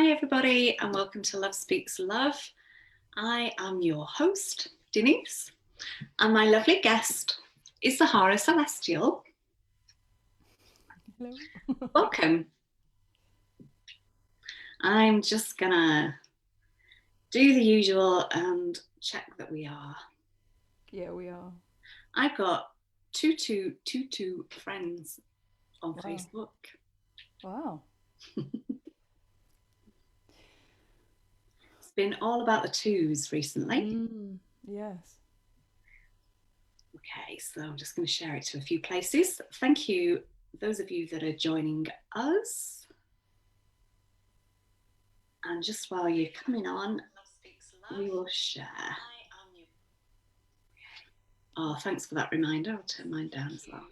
Hi everybody and welcome to Love Speaks Love. I am your host, Denise, and my lovely guest is Zahara Celestial. Hello. Welcome. I'm just gonna do the usual and check that we are. Yeah, we are. I've got two friends on Wow. Facebook. Wow. It's been all about the twos recently. Yes. Okay, so I'm just going to share it to a few places. Thank you, those of you that are joining us. And just while you're coming on, we will share. Oh, thanks for that reminder. I'll turn mine down as well.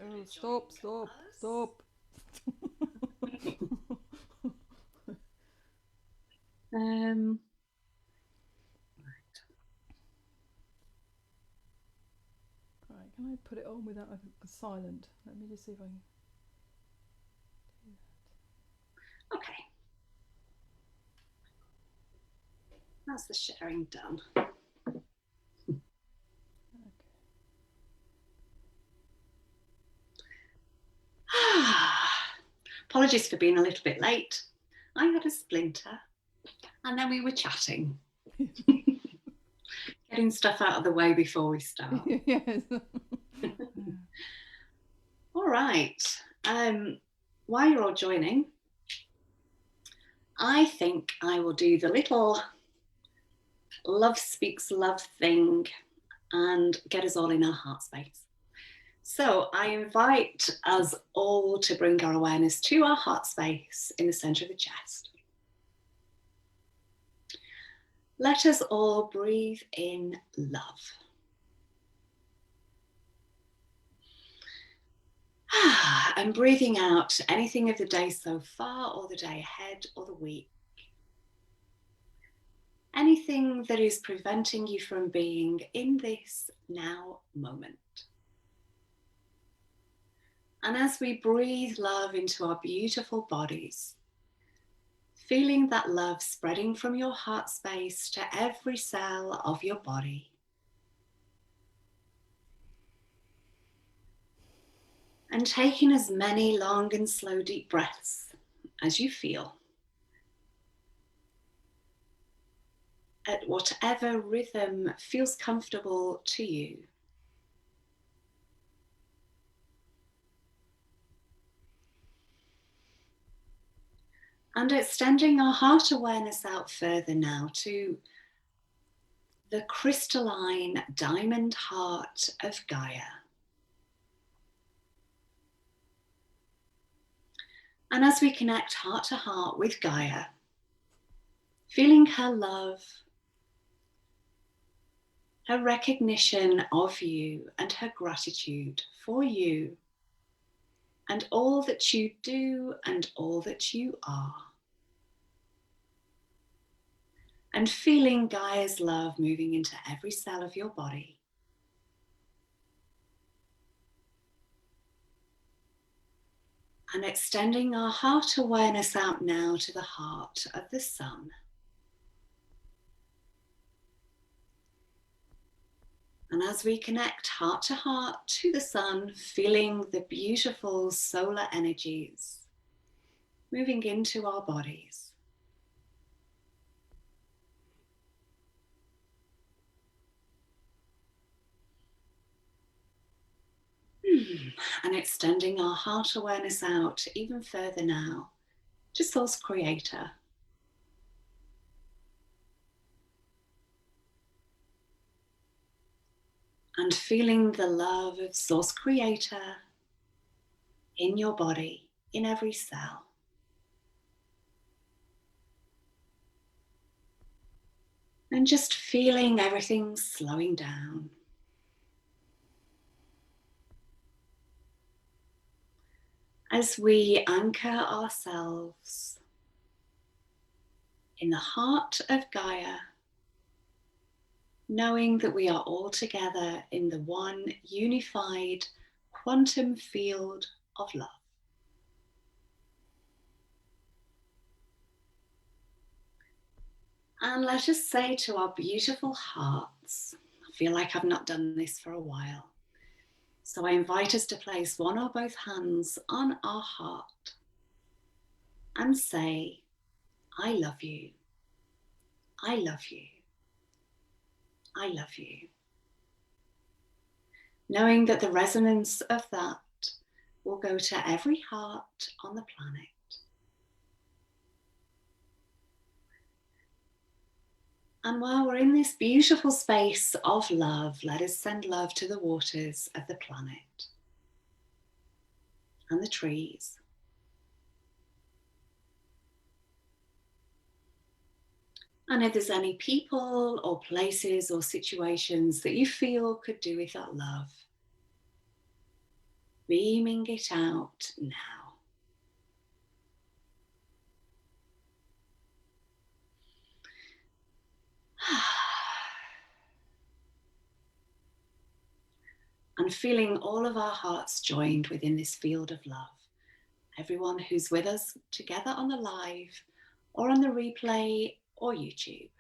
Oh, stop. Right, can I put it on without a silent? Let me just see if I can do that. Okay. That's the sharing done. Okay. Apologies for being a little bit late. I had a splinter and then we were chatting. Getting stuff out of the way before we start. Yes. All right. While you're all joining, I think I will do the little Love Speaks Love thing and get us all in our heart space. So I invite us all to bring our awareness to our heart space in the center of the chest. Let us all breathe in love. And breathing out anything of the day so far, or the day ahead, or the week. Anything that is preventing you from being in this now moment. And as we breathe love into our beautiful bodies, feeling that love spreading from your heart space to every cell of your body. And taking as many long and slow deep breaths as you feel. At whatever rhythm feels comfortable to you. And extending our heart awareness out further now to the crystalline diamond heart of Gaia. And as we connect heart to heart with Gaia, feeling her love, her recognition of you, and her gratitude for you, and all that you do and all that you are. And feeling Gaia's love moving into every cell of your body. And extending our heart awareness out now to the heart of the sun. And as we connect heart to heart to the sun, feeling the beautiful solar energies moving into our bodies. And extending our heart awareness out even further now to Source Creator. And feeling the love of Source Creator in your body, in every cell. And just feeling everything slowing down. As we anchor ourselves in the heart of Gaia, knowing that we are all together in the one unified quantum field of love. And let us say to our beautiful hearts, I feel like I've not done this for a while. So I invite us to place one or both hands on our heart and say, I love you. I love you. I love you. Knowing that the resonance of that will go to every heart on the planet. And while we're in this beautiful space of love, let us send love to the waters of the planet and the trees. And if there's any people or places or situations that you feel could do with that love, beaming it out now. And feeling all of our hearts joined within this field of love. Everyone who's with us together on the live or on the replay or YouTube.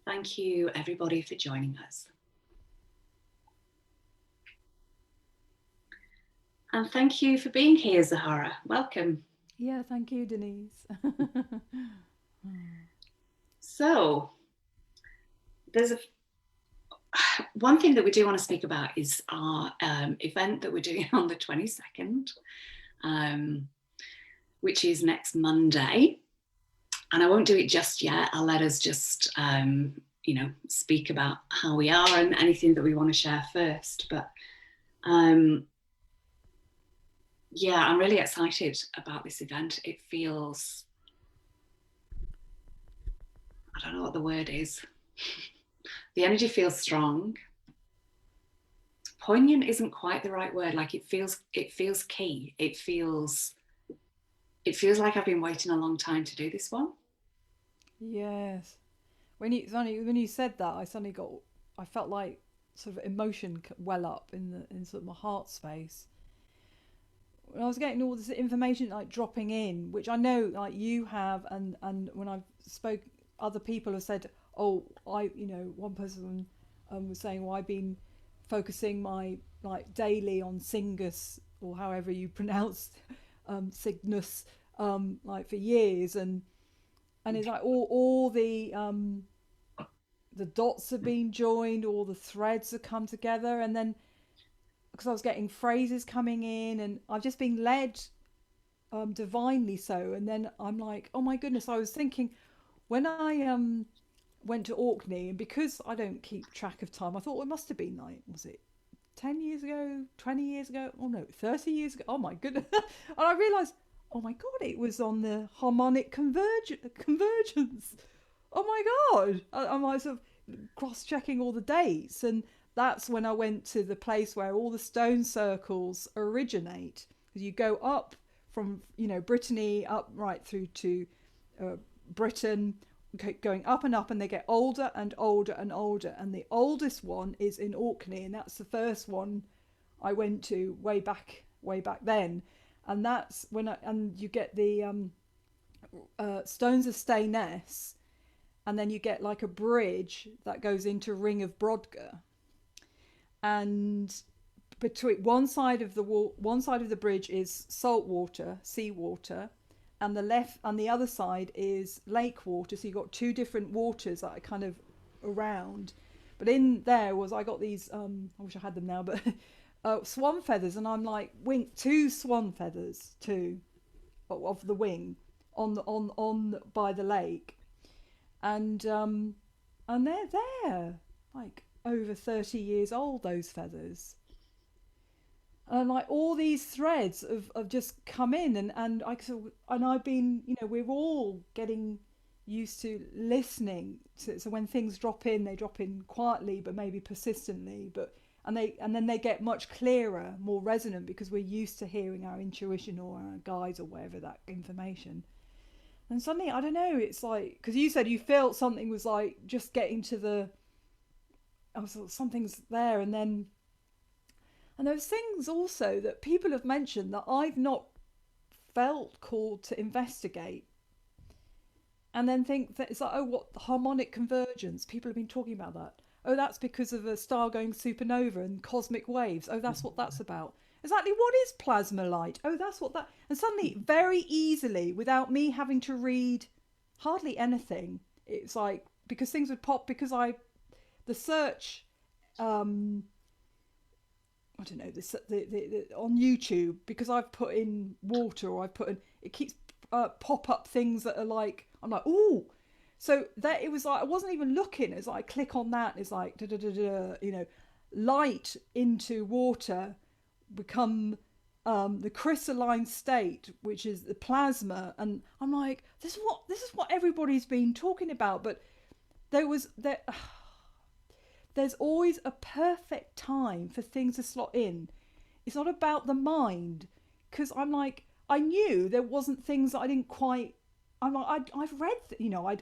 Thank you, everybody, for joining us. And thank you for being here, Zahara. Welcome. Yeah, thank you, Denise. So, there's one thing that we do want to speak about is our event that we're doing on the 22nd, which is next Monday. And I won't do it just yet. I'll let us just, speak about how we are and anything that we want to share first. But yeah, I'm really excited about this event. It feels, I don't know what the word is. The energy feels strong. Poignant isn't quite the right word. Like it feels key. It feels like I've been waiting a long time to do this one. Yes. When you said that, I felt like sort of emotion well up in sort of my heart space. When I was getting all this information like dropping in, which I know like you have, and when I've spoke, other people have said, oh, one person was saying, well, I've been focusing my like daily on Cygnus or however you pronounce Cygnus like for years, and it's like all the dots have been joined, all the threads have come together, and then because I was getting phrases coming in, and I've just been led divinely so. And then I'm like, oh my goodness, I was thinking when I went to Orkney, and because I don't keep track of time, I thought, well, it must have been like, was it 10 years ago, 20 years ago? Oh no, 30 years ago. Oh my goodness. And I realised, oh my God, it was on the harmonic convergence. Oh my God. I'm like sort of cross-checking all the dates. And that's when I went to the place where all the stone circles originate. Because you go up from, Brittany up right through to Britain, going up and up, and they get older and older and older. And the oldest one is in Orkney, and that's the first one I went to way back then. And that's and you get the stones of Stayness, and then you get like a bridge that goes into Ring of Brodgar, and between one side of the bridge is salt water, seawater, and the other side is lake water. So you've got two different waters that are kind of around. But in there I got these I wish I had them now, but swan feathers, and I'm like, two swan feathers too of the wing on by the lake, and they're there like over 30 years old, those feathers. And like all these threads have just come in, and I've been, we're all getting used to listening to, so when things drop in, they drop in quietly but maybe persistently, and then they get much clearer, more resonant, because we're used to hearing our intuition or our guides or whatever, that information. And suddenly, I don't know, it's like, because you said you felt something was like just getting to the, I was like, something's there. And there's things also that people have mentioned that I've not felt called to investigate. and then think that it's like, oh, what harmonic convergence? People have been talking about that. Oh, that's because of a star going supernova and cosmic waves. Oh, that's what that's about. Exactly, what is plasma light? Oh, that's what that. And suddenly, very easily, without me having to read hardly anything, it's like, because things would pop, because the search, um, I don't know, on YouTube, because I've put in water, or I've put in, it keeps pop up things that are like, I'm like, ooh. So that it was like, I wasn't even looking. It's like, I click on that. It's like, da, da, da, da, light into water become the crystalline state, which is the plasma. And I'm like, this is what everybody's been talking about. But there there's always a perfect time for things to slot in. It's not about the mind, because I'm like, I knew there wasn't things that I didn't quite. I'm like, I've read,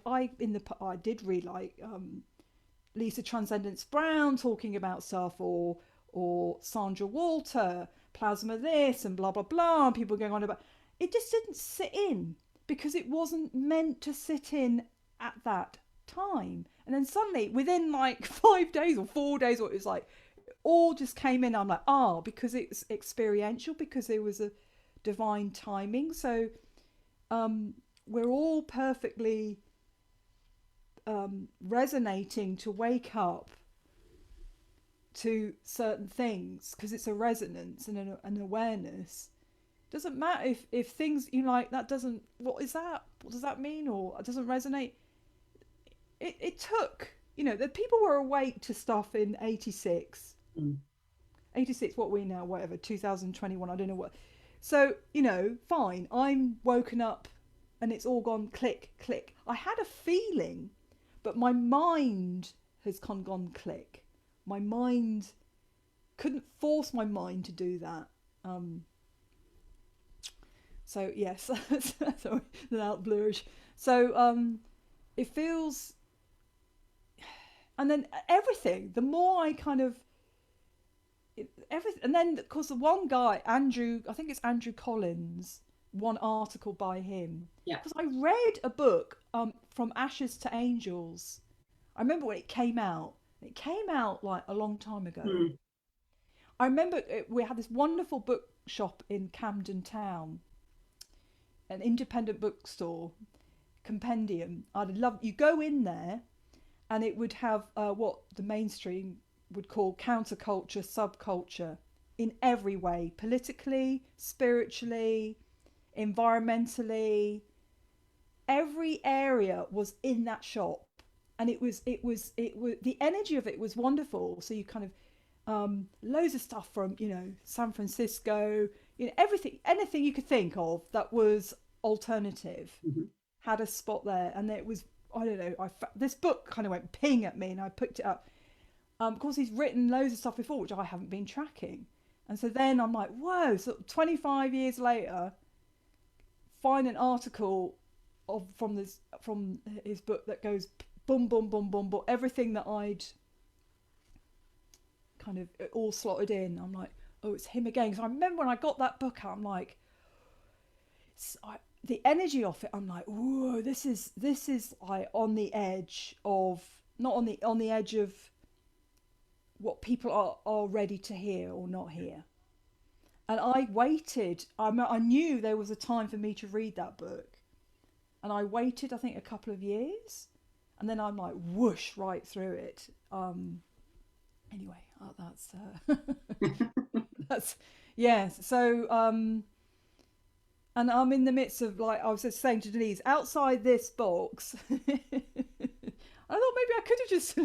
I did read like Lisa Transcendence Brown talking about stuff, or Sandra Walter, plasma this and blah blah blah, and people going on about. It just didn't sit in, because it wasn't meant to sit in at that time. And then suddenly, within like 5 days or 4 days, or it was like, all just came in. I'm like, because it's experiential, because there was a divine timing. So um, we're all perfectly resonating to wake up to certain things, because it's a resonance and an awareness. Doesn't matter if things you like that doesn't. What is that? What does that mean? Or it doesn't resonate. It took, the people were awake to stuff in 86. Mm. 86, what we now, whatever, 2021, I don't know what. So, fine, I'm woken up and it's all gone click, click. I had a feeling, but my mind has gone click. My mind couldn't force my mind to do that. So, yes, sorry, without bluish. So, it feels, and then everything, the more I kind of, everything, and then of course the one guy, Andrew, I think it's Andrew Collins, one article by him, Yeah. because I read a book, From Ashes to Angels. I remember when it came out. It came out like a long time ago. Mm. I remember we had this wonderful bookshop in Camden Town, an independent bookstore, Compendium. I'd love, you go in there, and it would have what the mainstream would call counterculture, subculture, in every way, politically, spiritually, environmentally. Every area was in that shop, and it was the energy of it was wonderful. So you kind of loads of stuff from San Francisco, everything, anything you could think of that was alternative, Mm-hmm. had a spot there. And it was, I don't know, this book kind of went ping at me, and I picked it up. Of course, he's written loads of stuff before, which I haven't been tracking. And so then I'm like, whoa, so 25 years later, find an article from his book that goes boom, boom, boom, boom, boom, everything that I'd kind of all slotted in. I'm like, oh, it's him again. Because I remember when I got that book out, I'm like, the energy of it, I'm like, whoa, this is like on the edge of, not on the edge of what people are ready to hear or not hear. And I waited. I knew there was a time for me to read that book, and I waited, I think, a couple of years, and then I'm like whoosh right through it. Anyway, that's yes. So and I'm in the midst of, like I was just saying to Denise, outside this box. I thought maybe I could have just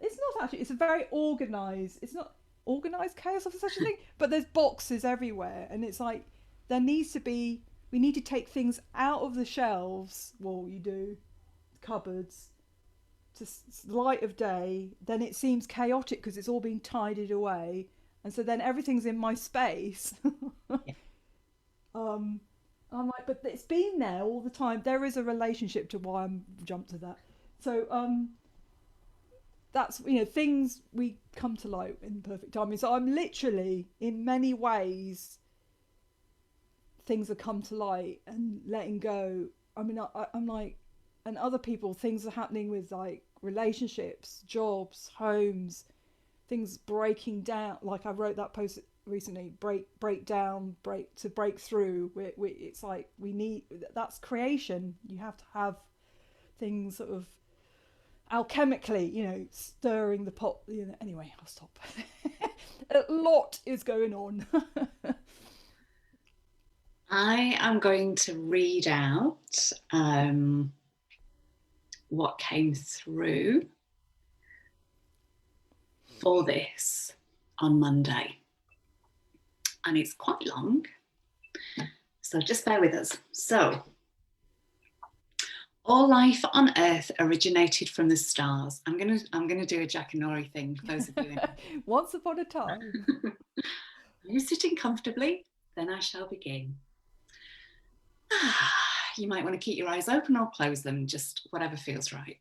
it's not actually, it's a very organized, it's not organized chaos of such a thing, but there's boxes everywhere, and it's like there needs to be, we need to take things out of the shelves, well, you do, cupboards, to light of day. Then it seems chaotic because it's all been tidied away, and so then everything's in my space. Yeah. I'm like, but it's been there all the time. There is a relationship to why I'm jumped to that. So that's, things, we come to light in perfect timing. So I'm literally, in many ways, things have come to light, and letting go I mean, I'm like, and other people, things are happening with like relationships, jobs, homes, things breaking down. Like I wrote that post recently, break down, break through. It's like we need, that's creation. You have to have things sort of alchemically, stirring the pot. Anyway, I'll stop. A lot is going on. I am going to read out what came through for this on Monday. And it's quite long, so just bear with us. So, all life on Earth originated from the stars. I'm gonna do a Jackanory thing for those of you in. Once upon a time. Are you sitting comfortably? Then I shall begin. You might want to keep your eyes open or close them, just whatever feels right.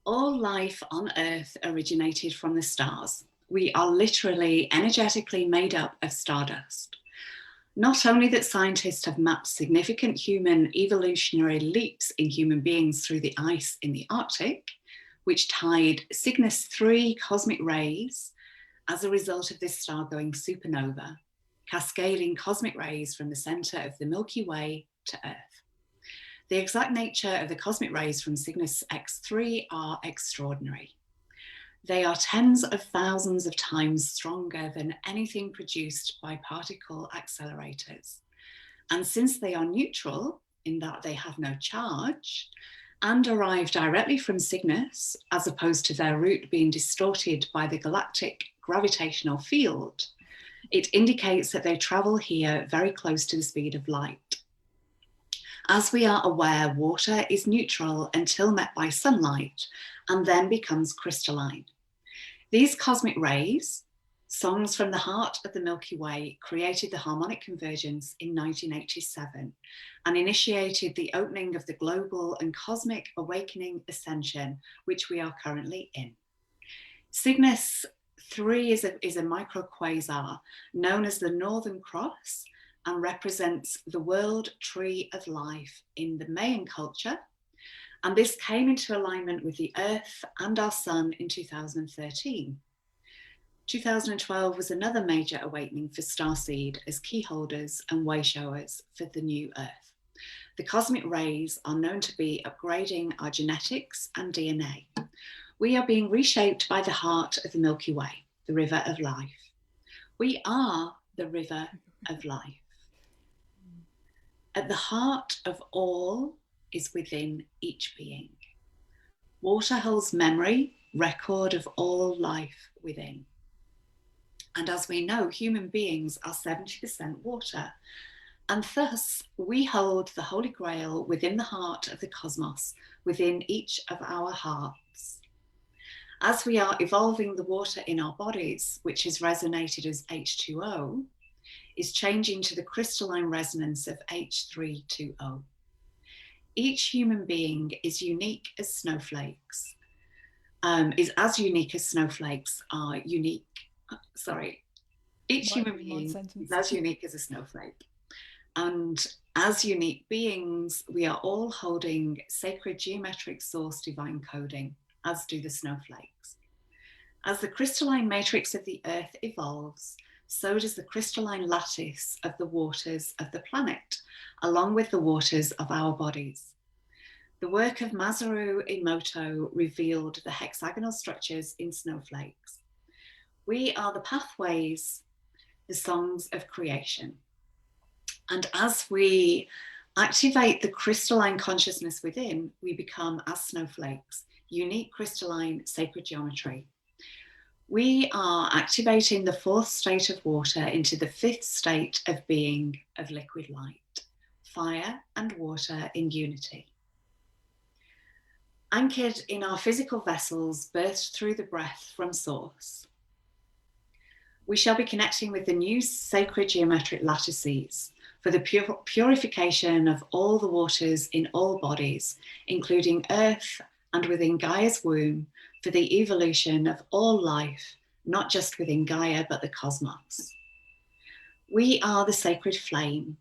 All life on Earth originated from the stars. We are literally energetically made up of stardust. Not only that scientists have mapped significant human evolutionary leaps in human beings through the ice in the Arctic, which tied Cygnus 3 cosmic rays as a result of this star going supernova, cascading cosmic rays from the center of the Milky Way to Earth. The exact nature of the cosmic rays from Cygnus X3 are extraordinary. They are tens of thousands of times stronger than anything produced by particle accelerators. And since they are neutral, in that they have no charge, and arrive directly from Cygnus, as opposed to their route being distorted by the galactic gravitational field, it indicates that they travel here very close to the speed of light. As we are aware, water is neutral until met by sunlight and then becomes crystalline. These cosmic rays, songs from the heart of the Milky Way, created the harmonic convergence in 1987 and initiated the opening of the global and cosmic awakening ascension, which we are currently in. Cygnus 3 is a microquasar known as the Northern Cross and represents the world tree of life in the Mayan culture. And this came into alignment with the Earth and our Sun in 2013. 2012 was another major awakening for starseed as key holders and way showers for the new Earth. The cosmic rays are known to be upgrading our genetics and DNA. We are being reshaped by the heart of the Milky Way, the river of life. We are the river of life. At the heart of all is within each being. Water holds memory, record of all life within. And as we know, human beings are 70% water, and thus we hold the Holy Grail within the heart of the cosmos, within each of our hearts. As we are evolving, the water in our bodies, which has resonated as H2O, is changing to the crystalline resonance of H320. Each human being is unique as snowflakes, is as unique as snowflakes are unique. Each human being is as unique as a snowflake. And as unique beings, we are all holding sacred geometric source divine coding, as do the snowflakes. As the crystalline matrix of the Earth evolves, so does the crystalline lattice of the waters of the planet, along with the waters of our bodies. The work of Masaru Emoto revealed the hexagonal structures in snowflakes. We are the pathways, the songs of creation. And as we activate the crystalline consciousness within, we become as snowflakes, unique crystalline sacred geometry. We are activating the fourth state of water into the fifth state of being of liquid light, fire and water in unity. Anchored in our physical vessels, birthed through the breath from source, we shall be connecting with the new sacred geometric lattices for the purification of all the waters in all bodies, including Earth and within Gaia's womb, for the evolution of all life, not just within Gaia, but the cosmos. We are the sacred flame,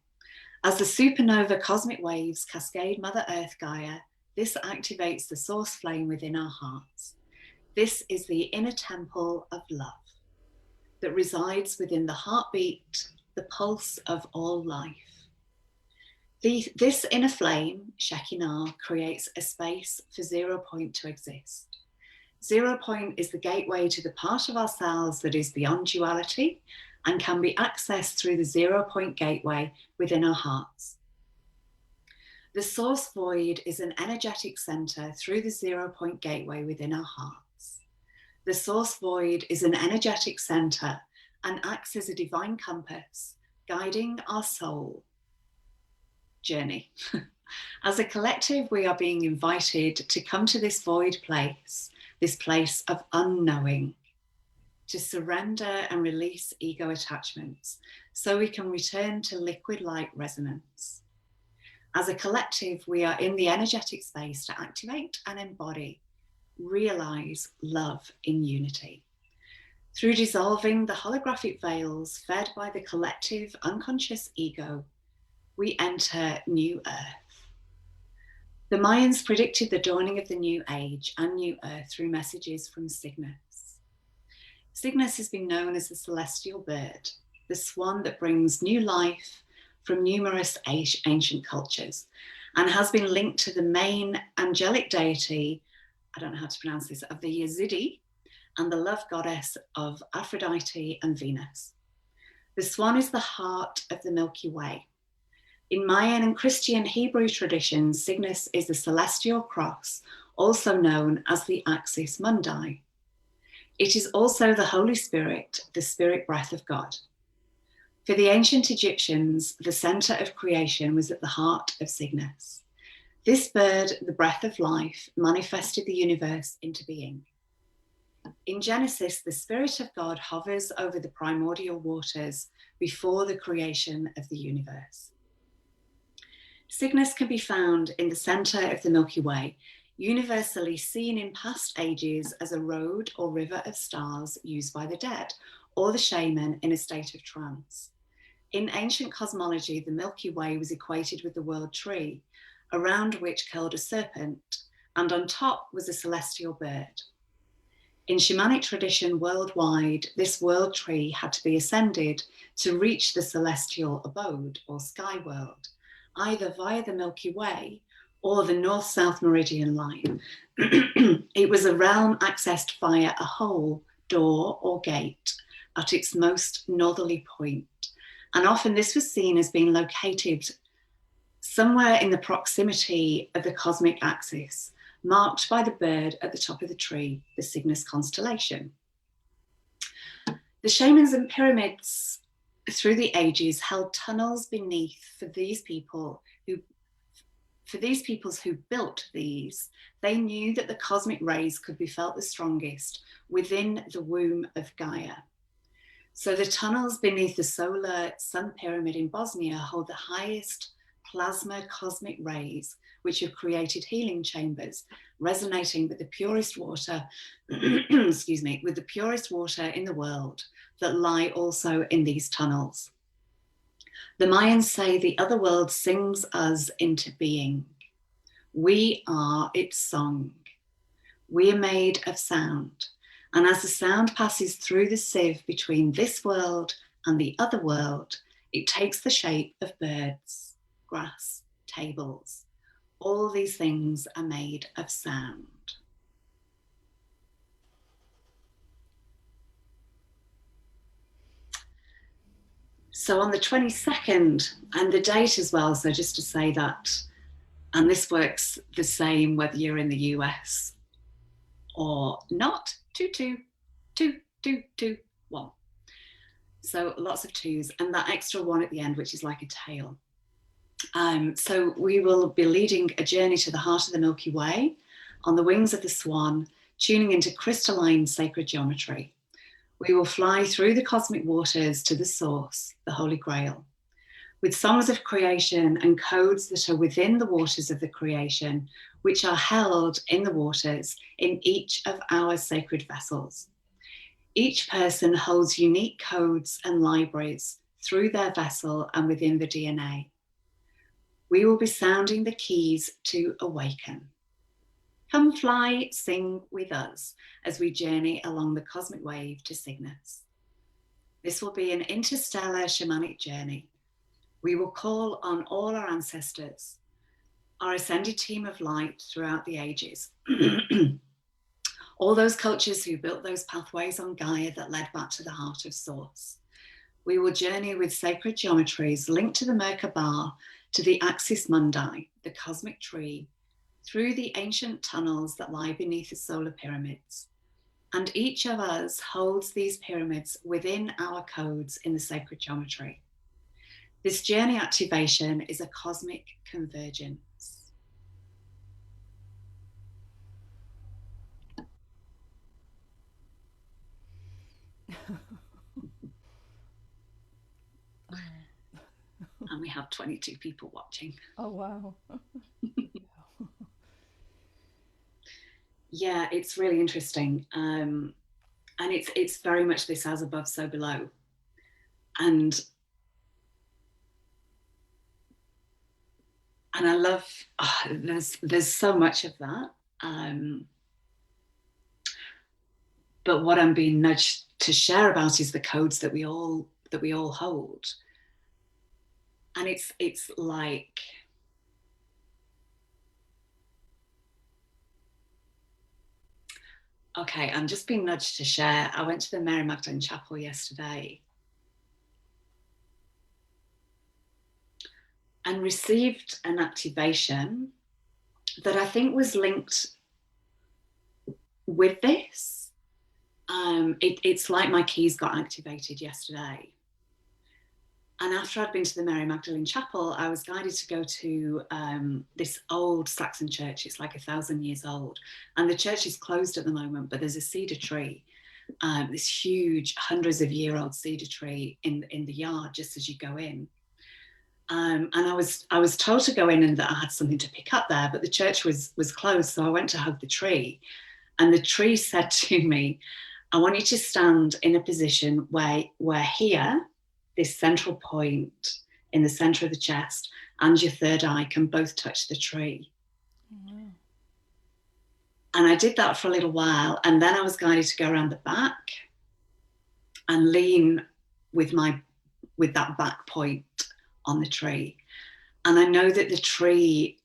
As the supernova cosmic waves cascade Mother Earth Gaia, this activates the source flame within our hearts. This is the inner temple of love that resides within the heartbeat, the pulse of all life. This inner flame, Shekinah, creates a space for 0 point to exist. 0 point is the gateway to the part of ourselves that is beyond duality and can be accessed through the 0 point gateway within our hearts. The source void is an energetic center through the 0 point gateway within our hearts. The source void is an energetic center and acts as a divine compass, guiding our soul journey. As a collective, we are being invited to come to this void place, this place of unknowing, to surrender and release ego attachments so we can return to liquid light resonance. As a collective, we are in the energetic space to activate and embody, realize love in unity. Through dissolving the holographic veils fed by the collective unconscious ego, we enter new earth. The Mayans predicted the dawning of the new age and new earth through messages from Cygnus. Cygnus has been known as the celestial bird, the swan that brings new life from numerous ancient cultures, and has been linked to the main angelic deity, I don't know how to pronounce this, of the Yazidi, and the love goddess of Aphrodite and Venus. The swan is the heart of the Milky Way. In Mayan and Christian Hebrew traditions, Cygnus is the celestial cross, also known as the Axis Mundai. It is also the Holy Spirit, the spirit breath of God. For the ancient Egyptians, the center of creation was at the heart of Cygnus. This bird, the breath of life, manifested the universe into being. In Genesis, the Spirit of God hovers over the primordial waters before the creation of the universe. Cygnus can be found in the center of the Milky Way, universally seen in past ages as a road or river of stars used by the dead or the shaman in a state of trance. In ancient cosmology, the Milky Way was equated with the world tree, around which curled a serpent, and on top was a celestial bird. In shamanic tradition worldwide, this world tree had to be ascended to reach the celestial abode or sky world, either via the Milky Way or the north-south meridian line. It was a realm accessed via a hole, door, or gate at its most northerly point, and often this was seen as being located somewhere in the proximity of the cosmic axis, marked by the bird at the top of the tree, the Cygnus constellation. The shamans and pyramids through the ages held tunnels beneath for these peoples who built these. They knew that the cosmic rays could be felt the strongest within the womb of Gaia. So the tunnels beneath the solar sun pyramid in Bosnia hold the highest plasma cosmic rays, which have created healing chambers, resonating with the purest water, excuse me, with the purest water in the world that lie also in these tunnels. The Mayans say the other world sings us into being. We are its song. We are made of sound. And as the sound passes through the sieve between this world and the other world, it takes the shape of birds, grass, tables. All these things are made of sound. So on the 22nd, and the date as well, so just to say that, and this works the same whether you're in the US or not, 2222221. So lots of twos, and that extra one at the end, which is like a tail. So we will be leading a journey to the heart of the Milky Way on the wings of the swan, tuning into crystalline sacred geometry. We will fly through the cosmic waters to the source, the Holy Grail, with songs of creation and codes that are within the waters of the creation, which are held in the waters in each of our sacred vessels. Each person holds unique codes and libraries through their vessel and within the DNA. we will be sounding the keys to awaken. Come fly, sing with us as we journey along the cosmic wave to Cygnus. This will be an interstellar shamanic journey. We will call on all our ancestors, our ascended team of light throughout the ages. All those cultures who built those pathways on Gaia that led back to the heart of Source. We will journey with sacred geometries linked to the Merkaba, to the Axis Mundai, the cosmic tree, through the ancient tunnels that lie beneath the solar pyramids. And each of us holds these pyramids within our codes in the sacred geometry. This journey activation is a cosmic convergence. And we have 22 people watching. Oh, wow. Yeah, it's really interesting. And it's very much this as above, so below. And I love, there's so much of that. But what I'm being nudged to share about is the codes that we all hold. And it's like, okay, I'm just being nudged to share. I went to the Mary Magdalene Chapel yesterday and received an activation that I think was linked with this. It's like my keys got activated yesterday. And after I'd been to the Mary Magdalene Chapel, I was guided to go to this old Saxon church. It's like 1,000 years old. And the church is closed at the moment, but there's a cedar tree, this huge, hundreds of year old cedar tree in the yard just as you go in. And I was told to go in and that I had something to pick up there, but the church was closed. So I went to hug the tree. And the tree said to me, I want you to stand in a position where here, this central point in the center of the chest and your third eye can both touch the tree. Mm-hmm. And I did that for a little while. And then I was guided to go around the back and lean with that back point on the tree. And I know that the tree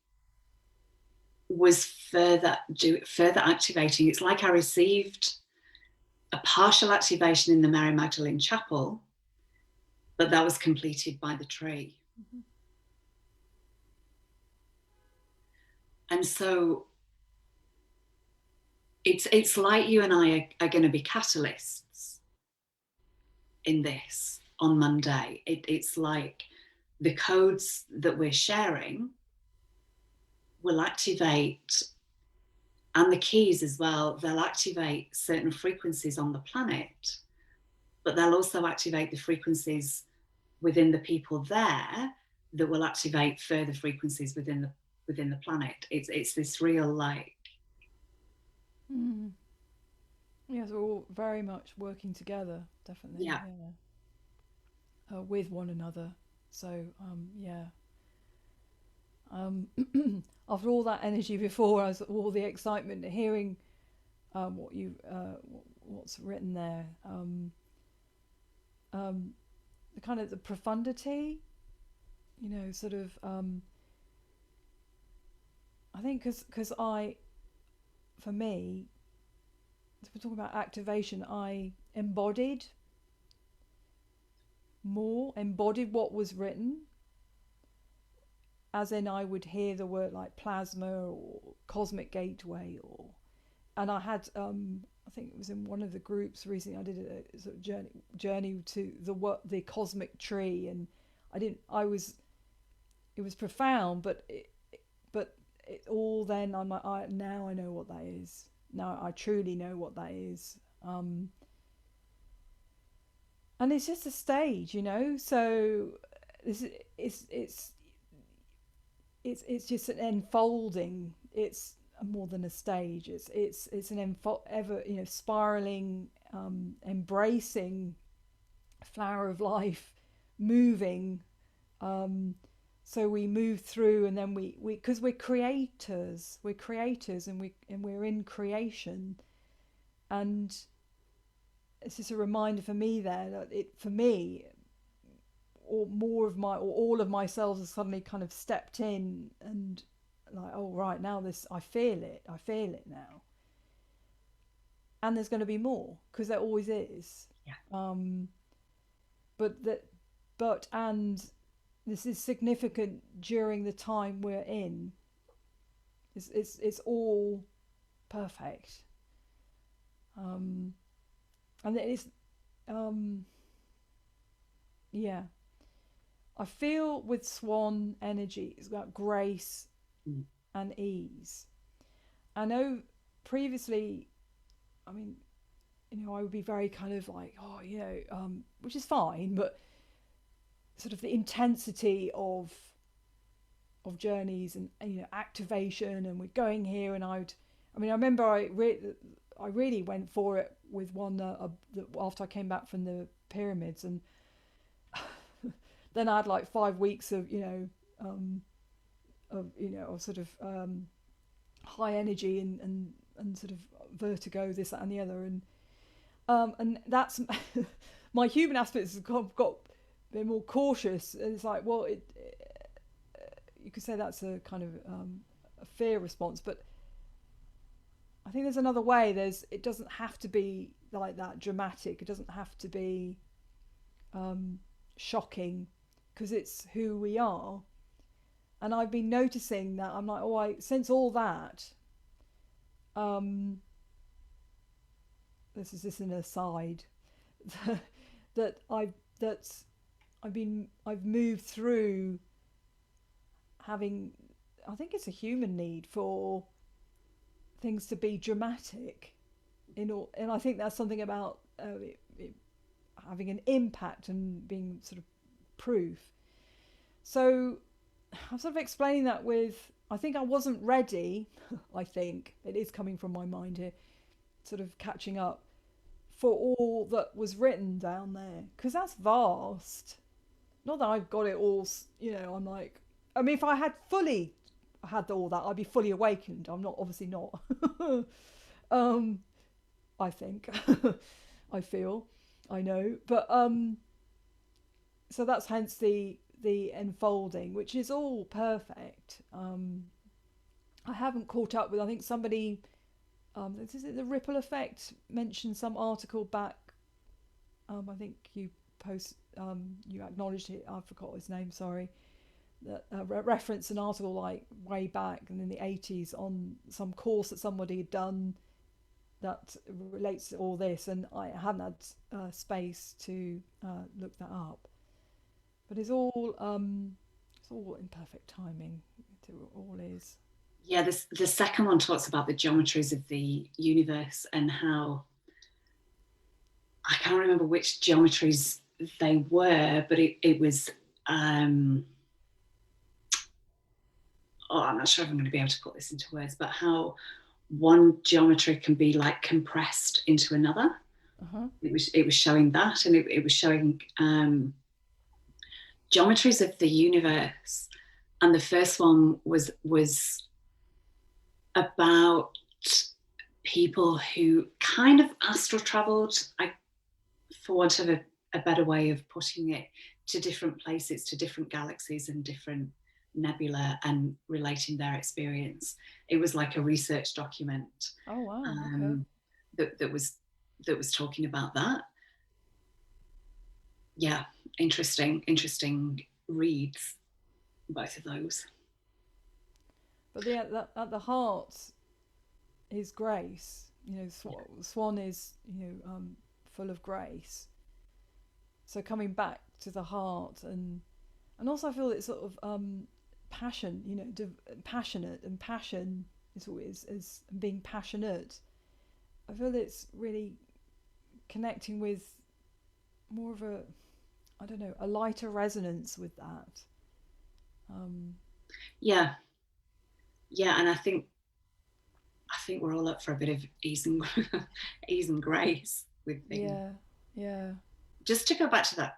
was further activating. It's like I received a partial activation in the Mary Magdalene Chapel, but that was completed by the tree. Mm-hmm. And so it's like you and I are going to be catalysts in this on Monday. It's like the codes that we're sharing will activate, and the keys as well, they'll activate certain frequencies on the planet, but they'll also activate the frequencies within the people there that will activate further frequencies within the planet. It's this real like. Mm. Yes, we're all very much working together, definitely. Yeah. With one another. So yeah. After all that energy before, all the excitement, hearing what's written there. The kind of the profundity, sort of. I think because for me, as we're talking about activation, I embodied what was written, as in I would hear the word like plasma or cosmic gateway, and I had I think it was in one of the groups recently, I did a sort of journey to the cosmic tree, and it was profound, but it all, then I'm like, now I know what that is. Now I truly know what that is. And it's just a stage, so it's just an unfolding. It's more than a stage. It's an ever spiraling, embracing flower of life, moving, So we move through, and then we because we're creators, and we're in creation. And it's just a reminder for me there that for me, or more of my, or all of my selves has suddenly kind of stepped in, and like, oh right, now this, I feel it now. And there's going to be more, because there always is. Yeah. But that, and this is significant during the time we're in. It's all perfect. And it's, yeah. I feel with swan energy, it's about grace and ease. I know previously, I mean, I would be very kind of like, oh, which is fine, but sort of the intensity of journeys, and activation, and we're going here, and I remember I really went for it with one after I came back from the pyramids, and then I had like 5 weeks of of sort of high energy, and sort of vertigo, this, that, and the other, and that's my human aspects have got a bit more cautious, and it's like, well, you could say that's a kind of a fear response, but I think there's another way. It doesn't have to be like that dramatic. It doesn't have to be shocking, because it's who we are. And I've been noticing that I'm like, oh, I sense all that. This is just an aside that I've moved through having, I think it's a human need for things to be dramatic and I think that's something about it having an impact and being sort of proof. So I'm sort of explaining that with, I think I wasn't ready. I think it is coming from my mind here, sort of catching up for all that was written down there, because that's vast. Not that I've got it all, I'm like, I mean, if I had fully had all that, I'd be fully awakened. I'm not, obviously not. I think, I feel, I know, but so that's hence the enfolding, which is all perfect. I haven't caught up with, I think somebody, is it the ripple effect, mentioned some article back. I think you you acknowledged it. I forgot his name. Sorry. That referenced an article like way back and in the 80s on some course that somebody had done that relates to all this, and I hadn't had space to look that up. But it's all in perfect timing. It all is. Yeah, the second one talks about the geometries of the universe and how, I can't remember which geometries they were, but it was I'm not sure if I'm going to be able to put this into words, but how one geometry can be like compressed into another. Uh-huh. It was showing that, and it was showing geometries of the universe. And the first one was about people who kind of astral traveled, for want of a better way of putting it, to different places, to different galaxies and different nebula, and relating their experience. It was like a research document. Oh wow. Okay. that was talking about that. Yeah, interesting reads, both of those. But at the heart is grace. Swan is full of grace. So coming back to the heart, and also I feel it's sort of passion. Passionate, and passion is always as being passionate. I feel it's really connecting with more of a, I don't know, a lighter resonance with that. Yeah, and I think we're all up for a bit of ease and ease and grace with things. Yeah. Just to go back to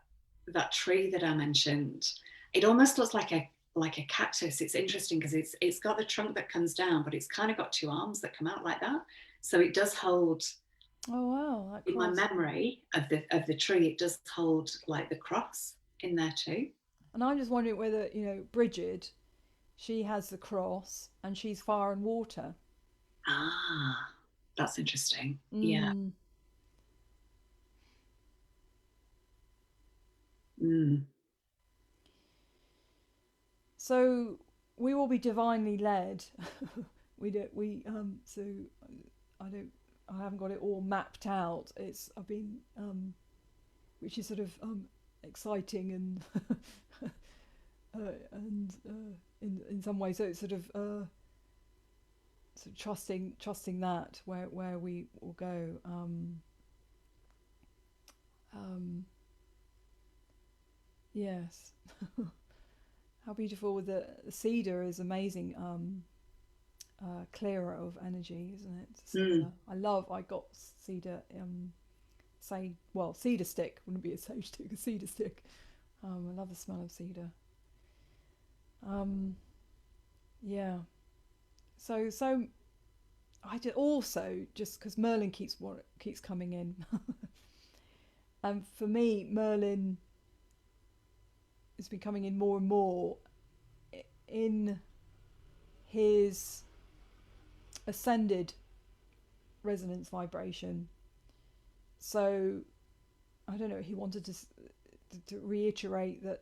that tree that I mentioned, it almost looks like like a cactus. It's interesting because it's got the trunk that comes down, but it's kind of got two arms that come out like that. So it does hold, Oh wow, that in my cross. memory of the tree, it does hold like the cross in there too. And I'm just wondering whether, Bridget, she has the cross and she's fire and water. Ah, that's interesting. Yeah. Mm. Mm. So we will be divinely led. So I don't I haven't got it all mapped out. It's I've been which is sort of exciting and in some ways, so it's sort of trusting that where we will go. Um, yes. How beautiful with the cedar is amazing. Clearer of energy, isn't it? Mm. Cedar. I got cedar. Cedar stick wouldn't be a sage stick. A cedar stick. I love the smell of cedar. Um, yeah. So I did also just because Merlin keeps coming in, and for me Merlin has been coming in more and more in his ascended resonance vibration. So I don't know. He wanted to reiterate that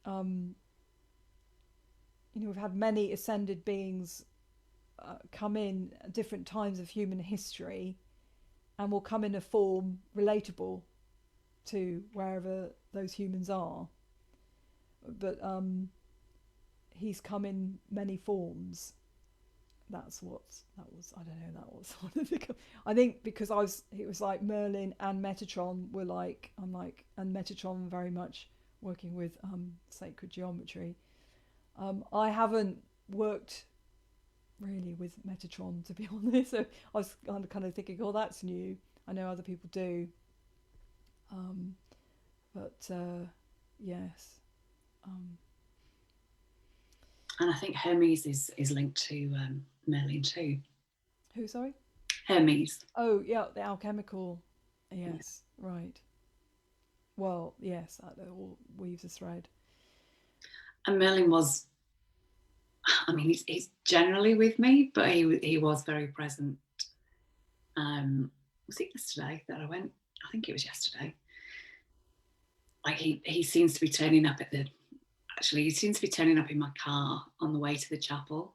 um, we've had many ascended beings come in at different times of human history, and will come in a form relatable to wherever those humans are. But he's come in many forms. That was. I don't know. That was one of the. I think because it was like Merlin and Metatron were like. I'm like, and Metatron very much working with sacred geometry. I haven't worked really with Metatron, to be honest. So I was kind of thinking, oh, that's new. I know other people do, um, but yes. Um, And I think Hermes is linked to Merlin too. who? Sorry. Hermes. Oh, yeah, the alchemical. Yeah. Yes, right. Well, yes, that all weaves a thread. And Merlin was, I mean, he's generally with me, but he was very present. Was it yesterday that I went? I think it was yesterday. Like he seems to be turning up at the. Actually, he seems to be turning up in my car on the way to the chapel.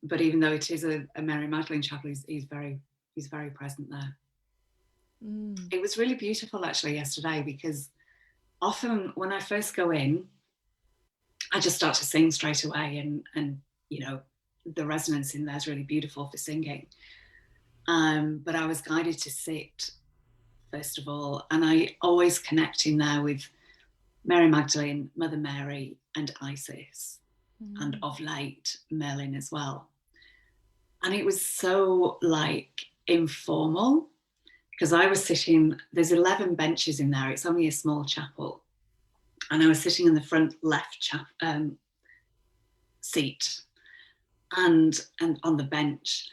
But even though it is a Mary Magdalene chapel, he's very present there. Mm. It was really beautiful actually yesterday because often when I first go in, I just start to sing straight away, and the resonance in there is really beautiful for singing. But I was guided to sit first of all, and I always connect in there with Mary Magdalene, Mother Mary, and Isis, and Mm. of late Merlin as well. And it was so like informal because I was sitting. There's 11 benches in there. It's only a small chapel, and I was sitting in the front left seat, and on the bench.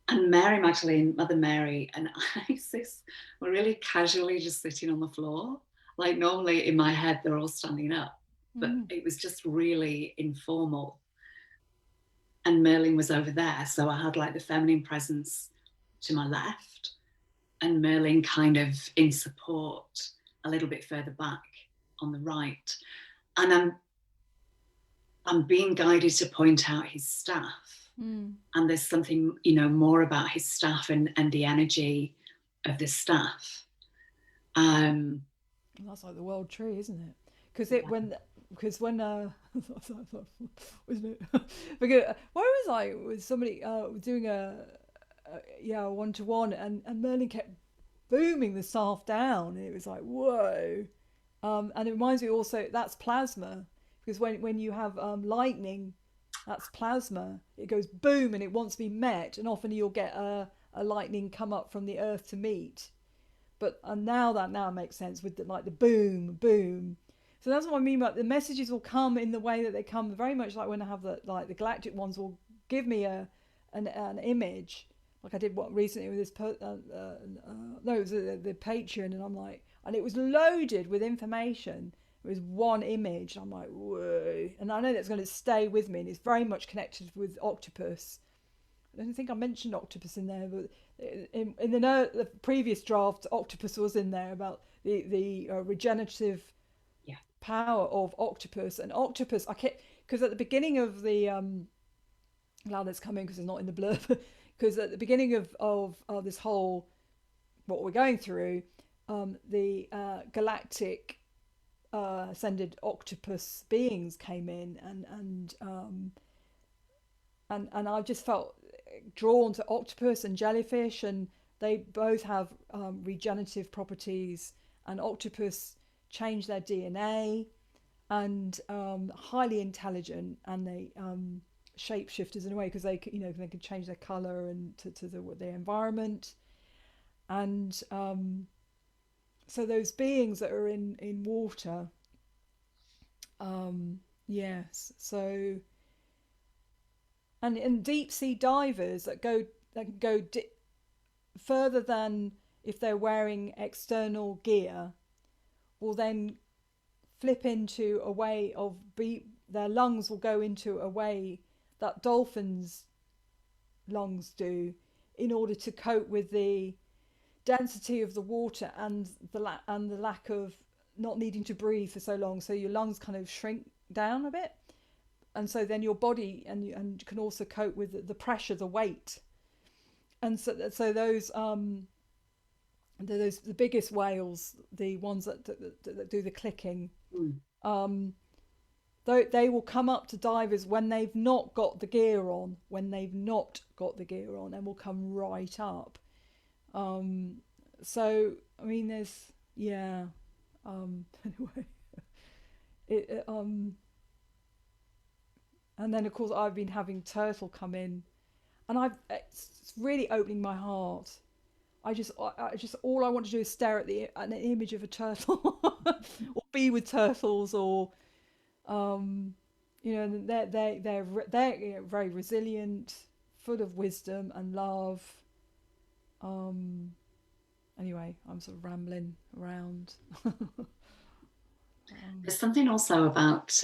And Mary Magdalene, Mother Mary, and Isis were really casually just sitting on the floor. Like normally in my head, they're all standing up, but Mm. it was just really informal. And Merlin was over there. So I had like the feminine presence to my left, and Merlin kind of in support a little bit further back on the right. And I'm being guided to point out his staff. Mm. And there's something, more about his staff and the energy of the staff. Um, Well, that's like the world tree, isn't it? Because yeah. when wasn't it? Because where was I with somebody doing a one to one, and Merlin kept booming the staff down, and it was like whoa. And it reminds me also that's plasma, because when you have lightning, that's plasma. It goes boom and it wants to be met, and often you'll get a lightning come up from the earth to meet. but now that makes sense with the, like the boom boom. So that's what I mean. Like the messages will come in the way that they come, very much like when I have the, like the galactic ones will give me an image, like I did what recently with this no, it was the Patreon, and I'm like, and it was loaded with information. It was one image. I'm like, whoa, and I know that's going to stay with me, and it's very much connected with octopus. I don't think I mentioned octopus in there, but in the previous draft, octopus was in there about the regenerative Yeah. power of octopus. And octopus, I kept, because at the beginning of the now that's coming because it's not in the blurb, because at the beginning of this whole what we're going through, the galactic ascended octopus beings came in, and I just felt drawn to octopus and jellyfish, and they both have regenerative properties. And octopus change their DNA, and highly intelligent, and they shapeshifters in a way, because they they can change their color and to their environment. And so those beings that are in water, yes, so and deep sea divers that can go further than if they're wearing external gear, will then flip into a way of their lungs will go into a way that dolphins lungs do, in order to cope with the density of the water and the lack of not needing to breathe for so long. So your lungs kind of shrink down a bit, and so then your body and can also cope with the pressure, the weight. And so those the biggest whales, the ones that do the clicking, um, they will come up to divers when they've not got the gear on, and will come right up. So I mean, there's anyway, it and then of course I've been having turtle come in, and it's really opening my heart. I just all I want to do is stare at an image of a turtle, or be with turtles, or they're very resilient, full of wisdom and love. Anyway, I'm sort of rambling around. There's something also about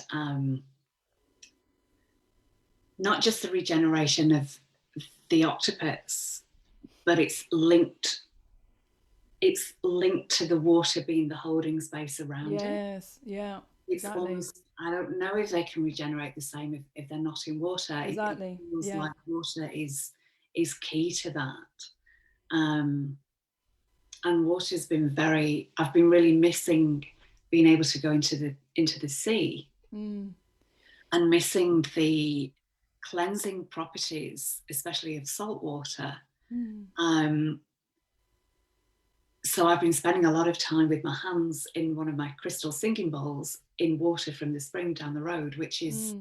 not just the regeneration of the octopus, but it's linked to the water being the holding space around it. Yes, yeah, It's exactly. almost, I don't know if they can regenerate the same if they're not in water. Exactly. It feels Yeah. like water is key to that. And water's been I've been really missing being able to go into the sea, and missing the cleansing properties, especially of salt water. So I've been spending a lot of time with my hands in one of my crystal singing bowls in water from the spring down the road, which is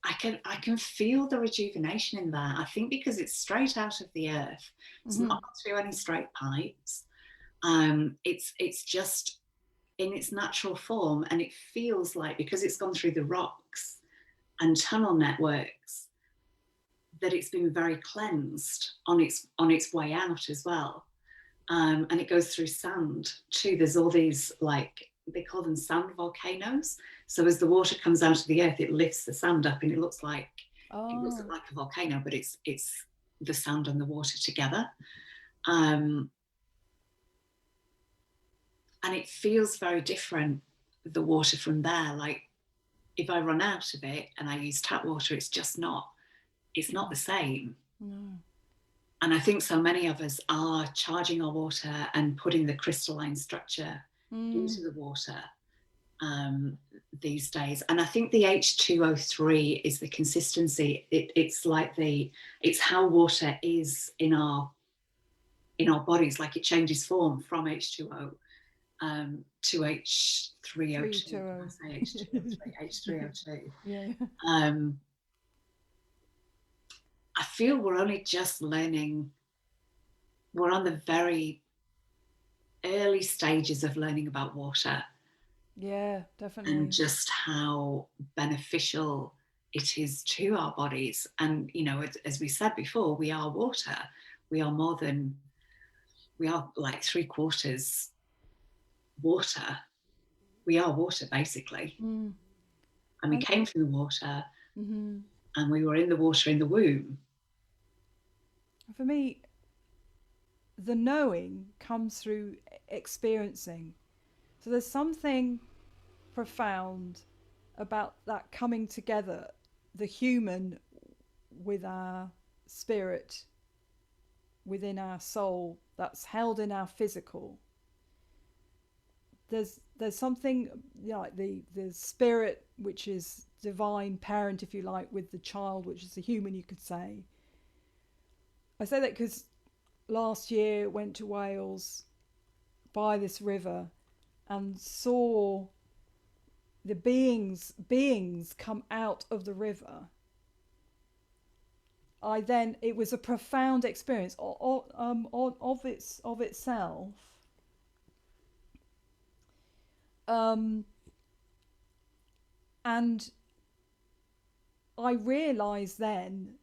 I can feel the rejuvenation in that. I think because it's straight out of the earth. It's not through any straight pipes. It's just in its natural form, and it feels like, because it's gone through the rocks and tunnel networks, that it's been very cleansed on its way out as well. And it goes through sand too. There's all these, like, they call them sand volcanoes. So as the water comes out of the earth, it lifts the sand up, and it looks like a volcano, but it's the sand and the water together. And it feels very different, the water from there. Like, if I run out of it and I use tap water, it's not the same. And I think so many of us are charging our water and putting the crystalline structure into the water these days. And I think the H2O3 is the consistency. It's like it's how water is in our bodies. Like, it changes form from H2O to H3O2. I say H2O3, H3O2. Yeah. I feel we're only just learning. We're on the very early stages of learning about water Yeah, and definitely. just how beneficial it is to our bodies. And, you know, as we said before, we are water. We are more than, we are like 3/4 water. We are water, basically. Mm. And we And came from the water, hmm and we were in the water in the womb. for me, the knowing comes through experiencing. So there's something profound about that coming together, the human with our spirit within our soul that's held in our physical. There's something, you know, like the spirit, which is divine parent, if you like, with the child, which is the human, you could say. I say that because last year went to Wales by this river and saw the beings come out of the river. I then It was a profound experience of itself. Um, and I realised then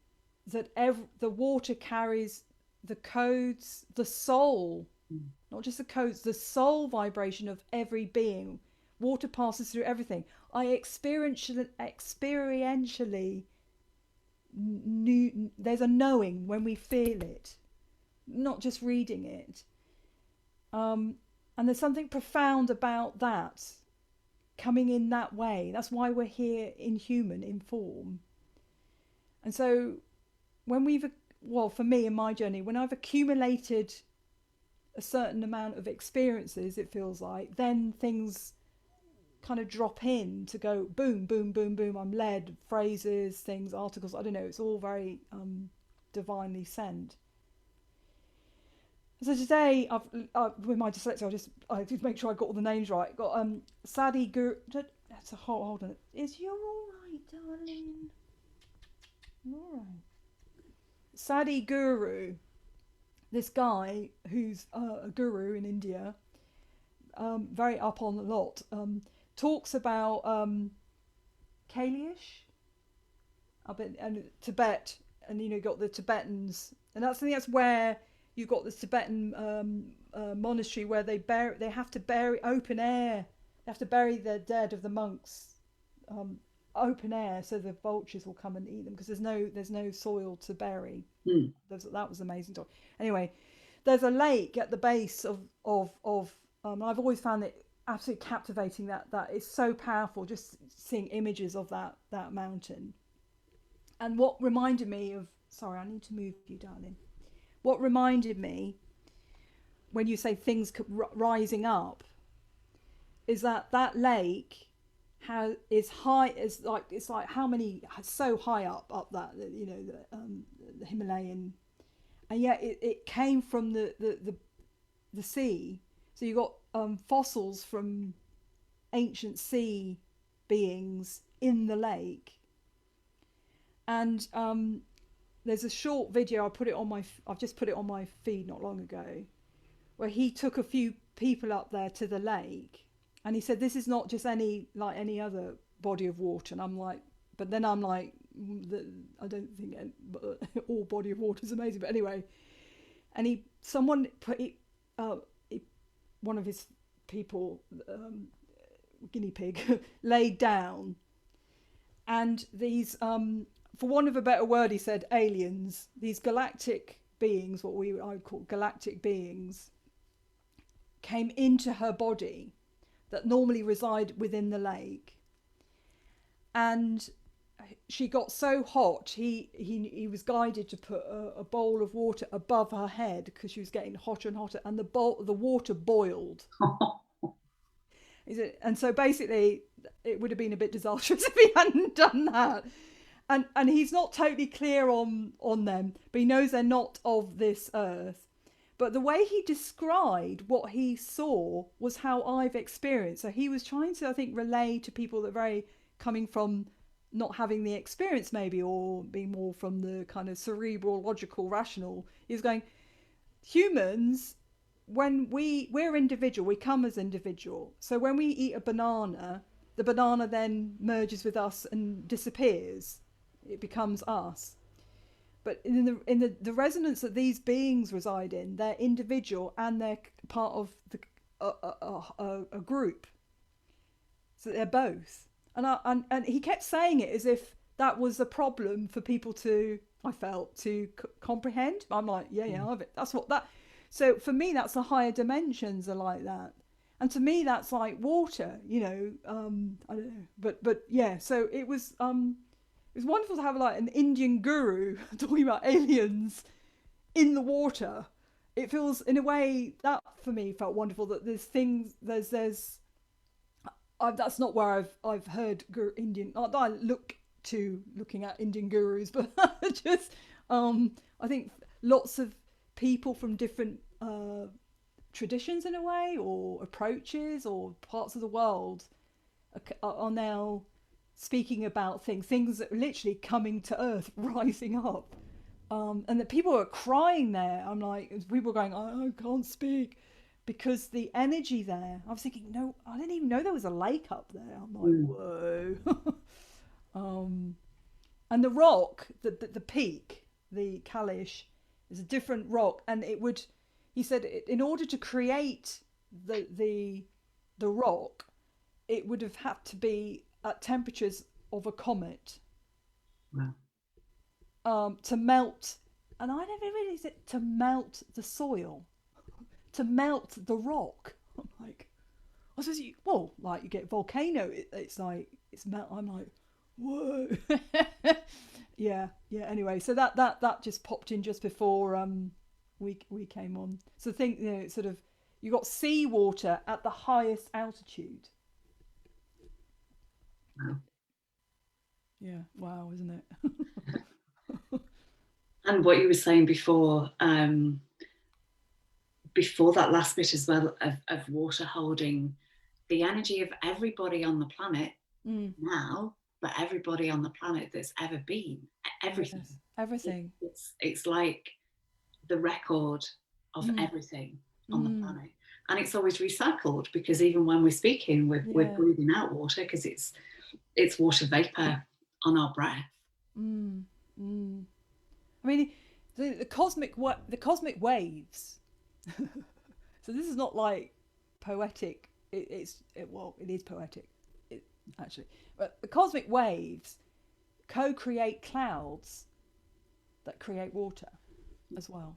that the water carries the codes, the soul, Mm. not just the codes, the soul vibration of every being. Water passes through everything. I experientially knew, there's a knowing when we feel it, not just reading it. Um, and there's something profound about that coming in that way. That's why we're here in human, in form. And so when well, for me in my journey, when I've accumulated a certain amount of experiences, it feels like, then things kind of drop in to go boom, boom, boom, boom. I'm led, phrases, things, articles, I don't know, it's all very divinely sent. So today, with my dyslexia, I just make sure I got all the names right. Got Sadi Guru. That's a hold on. Is you all right, darling? All right. Sadi Guru, this guy who's a guru in India, very up on a lot, talks about Kalish up in and Tibet, and you know, got the Tibetans, and I think that's where you got this Tibetan monastery where they have to bury open air, they have to bury the dead of the monks, um, open air, so the vultures will come and eat them because there's no soil to bury. Mm. That was amazing talk. Anyway, there's a lake at the base of I've always found it absolutely captivating, that is so powerful, just seeing images of that mountain. And what reminded me of, sorry, I need to move you, darling. What reminded me when you say things rising up is that lake is high, is like, it's like how many, so high up that, you know, the Himalayan, and yet it came from the sea. So you got fossils from ancient sea beings in the lake, and there's a short video. I've just put it on my feed not long ago, where he took a few people up there to the lake, and he said this is not just any other body of water. And I'm like, but then I'm like, I don't think all body of water is amazing. But anyway, and someone put it, one of his people, guinea pig, laid down, and these, for want of a better word, he said aliens, these galactic beings, I would call galactic beings, came into her body that normally reside within the lake, and she got so hot, he was guided to put a bowl of water above her head because she was getting hotter and hotter, and the water boiled. And so basically, it would have been a bit disastrous if he hadn't done that. And he's not totally clear on them, but he knows they're not of this earth. But the way he described what he saw was how I've experienced. So he was trying to, I think, relay to people that are very coming from not having the experience, maybe, or being more from the kind of cerebral, logical, rational. He was going, humans when we're individual, we come as individual. So when we eat a banana, the banana then merges with us and disappears. It becomes us. But in the resonance that these beings reside in, they're individual and they're part of a group. So they're both. And he kept saying it as if that was a problem for people to, I felt, to comprehend. I'm like, yeah, that's what that. So for me, that's the higher dimensions are like that. And to me, that's like water, I don't know, but yeah. So it was wonderful to have like an Indian guru talking about aliens in the water. It feels, in a way, that for me felt wonderful. That there's things, that's not where I've heard Indian. I looking at Indian gurus, but just I think lots of people from different traditions in a way, or approaches, or parts of the world are now speaking about things that are literally coming to earth, rising up, and that people are crying there. I'm like, people are going, I can't speak, because the energy there. I was thinking, no, I didn't even know there was a lake up there. I'm like, whoa. And the rock, the peak, the Kalish, is a different rock, and it would. He said, in order to create the rock, it would have had to be at temperatures of a comet. Wow. To melt, and I never realized it, to melt the soil, to melt the rock. I'm like, I suppose like you get volcano, it's like it's melt. I'm like, whoa. yeah. Anyway, so that just popped in just before we came on. So think, sort of, you got seawater at the highest altitude. Wow. Yeah, wow, isn't it? And what you were saying before that last bit as well, of water holding the energy of everybody on the planet now, but everybody on the planet that's ever been, everything. Yes, everything. It's like the record of everything on the planet. And it's always recycled, because even when we're speaking, we're breathing out water, because it's water vapor on our breath. I mean, the cosmic waves. So this is not like poetic. It is poetic, actually. But the cosmic waves co-create clouds that create water as well,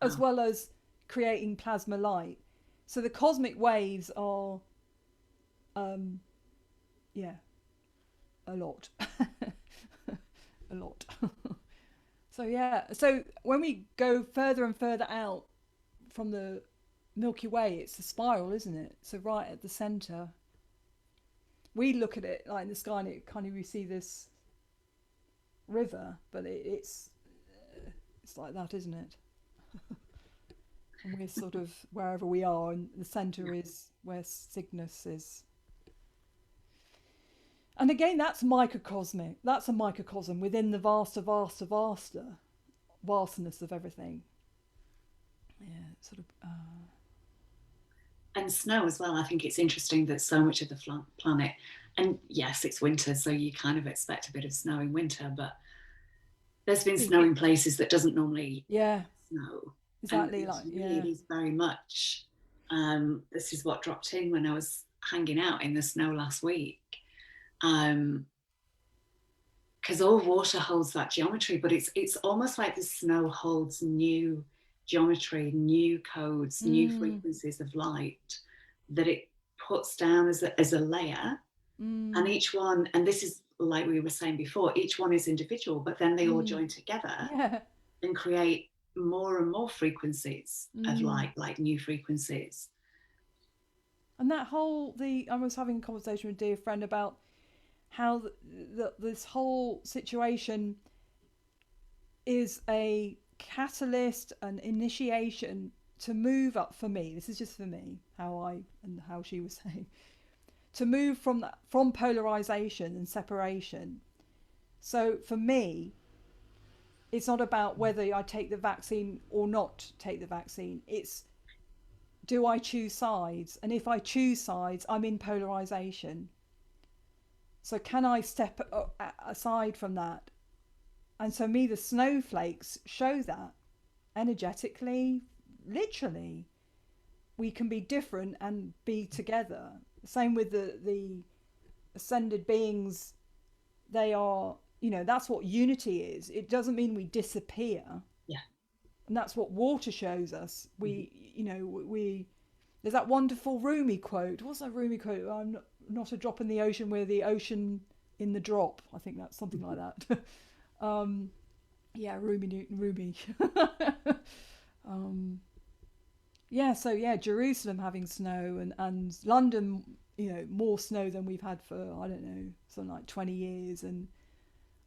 as well as creating plasma light. So the cosmic waves are, a lot. A lot. So when we go further and further out from the Milky Way, it's a spiral, isn't it? So right at the center, we look at it like in the sky, and it kind of, we see this river, but it's like that, isn't it? And we're sort of wherever we are, and the center is where Cygnus is. And again, that's microcosmic. That's a microcosm within the vaster vastness of everything. Yeah, sort of. And snow as well. I think it's interesting that so much of the planet, and yes, it's winter, so you kind of expect a bit of snow in winter, but there's been snow in places that doesn't normally snow. Exactly, and like it is very much. This is what dropped in when I was hanging out in the snow last week. Because all water holds that geometry, but it's almost like the snow holds new geometry, new codes, new frequencies of light that it puts down as a layer. And each one, and this is like we were saying before, each one is individual, but then they all join together and create more and more frequencies of light, like new frequencies. And that whole, I was having a conversation with a dear friend about how this whole situation is a catalyst, an initiation to move up, for me, this is just for me, how she was saying, to move from polarization and separation. So for me, it's not about whether I take the vaccine or not take the vaccine. It's, do I choose sides? And if I choose sides, I'm in polarization. So can I step aside from that? And so me, the snowflakes show that energetically, literally, we can be different and be together. Same with the ascended beings. They are, that's what unity is. It doesn't mean we disappear. Yeah. And that's what water shows us. We there's that wonderful Rumi quote. What's that Rumi quote? I'm not a drop in the ocean, we're the ocean in the drop. I think that's something like that. Yeah, Rumi. So Jerusalem having snow, and London, more snow than we've had for, I don't know, something like 20 years, and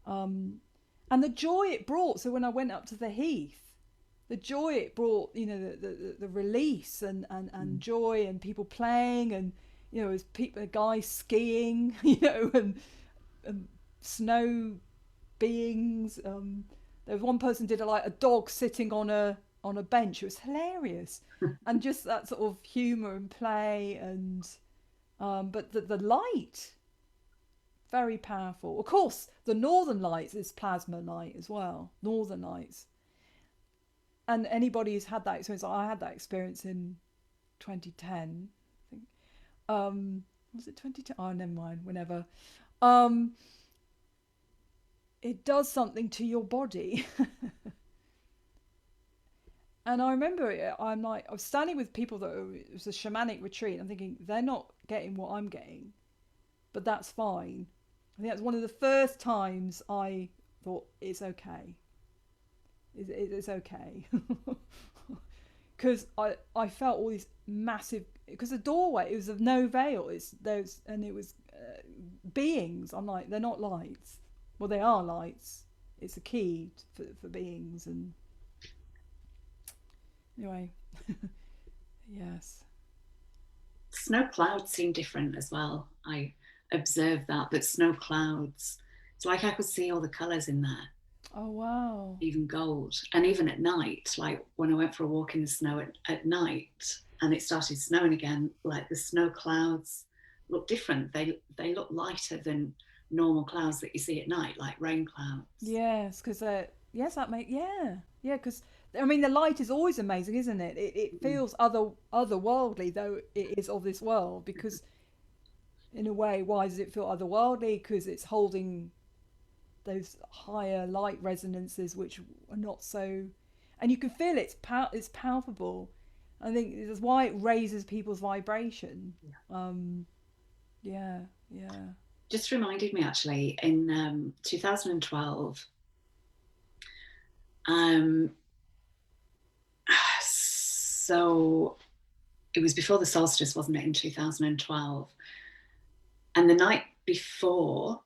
the joy it brought. So when I went up to the Heath, the joy it brought, the release and joy, and people playing, and as people, guys skiing, and snow beings. There was one person did a dog sitting on a bench. It was hilarious, and just that sort of humour and play, and but the light, very powerful. Of course, the Northern Lights is plasma light as well. Northern Lights. And anybody who's had that experience, I had that experience in 2010, I think. Was it 2010? Oh, never mind. Whenever. It does something to your body. And I remember I was standing with people it was a shamanic retreat. I'm thinking, they're not getting what I'm getting, but that's fine. I think that's one of the first times I thought, it's okay. It's okay. Because I felt all these massive, because the doorway, it was of no veil. And it was beings. I'm like, they're not lights. Well, they are lights. It's a key for beings. And anyway, yes. Snow clouds seem different as well. I observed that snow clouds, it's like I could see all the colours in there. Oh, wow. Even gold. And even at night, like when I went for a walk in the snow at night and it started snowing again, like the snow clouds look different. They look lighter than normal clouds that you see at night, like rain clouds. Yes, because because I mean the light is always amazing, isn't it? It feels otherworldly, though it is of this world. Because in a way, why does it feel otherworldly? Because it's holding those higher light resonances, which are not so, and you can feel it's palpable. I think that's why it raises people's vibration. Yeah. Just reminded me, actually, in 2012, so it was before the solstice, wasn't it, in 2012? And the night before,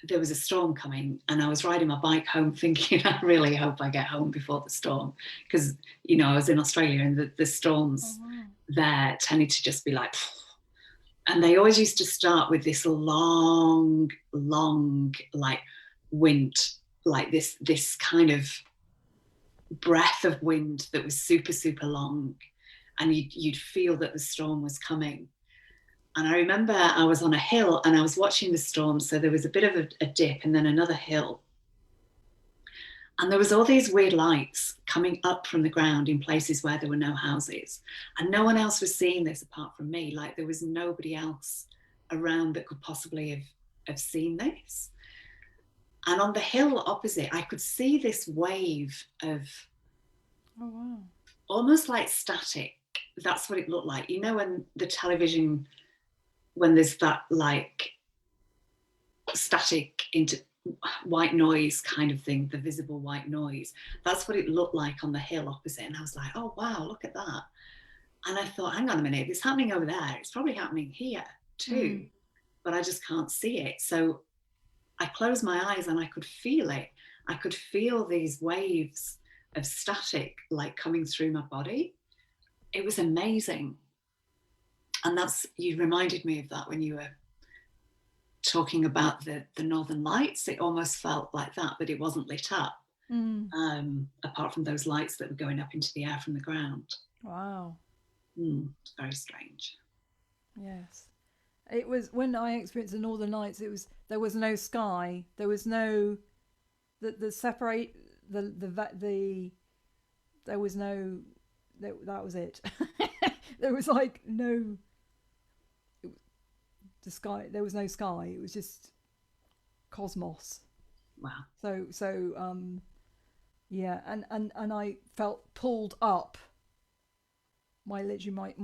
there was a storm coming, and I was riding my bike home thinking, I really hope I get home before the storm, because I was in Australia, and the storms there tended to just be like, and they always used to start with this long like wind, like this kind of breath of wind that was super long, and you'd feel that the storm was coming. And I remember I was on a hill and I was watching the storm. So there was a bit of a dip and then another hill. And there was all these weird lights coming up from the ground in places where there were no houses. And no one else was seeing this apart from me. Like there was nobody else around that could possibly have seen this. And on the hill opposite, I could see this wave of almost like static. That's what it looked like. When the television, when there's that like static into white noise kind of thing, the visible white noise, that's what it looked like on the hill opposite. And I was like, oh wow, look at that. And I thought, hang on a minute, if it's happening over there, it's probably happening here too, but I just can't see it. So I closed my eyes and I could feel it. I could feel these waves of static like coming through my body. It was amazing. And you reminded me of that when you were talking about the Northern Lights. It almost felt like that, but it wasn't lit up. Mm. apart from those lights that were going up into the air from the ground. Wow. It's very strange. Yes. It was when I experienced the Northern Lights. It was there was no sky. There was no the separate the there was no that was it. There was like no the sky. There was no sky. It was just cosmos. Wow. So yeah, and I felt pulled up. My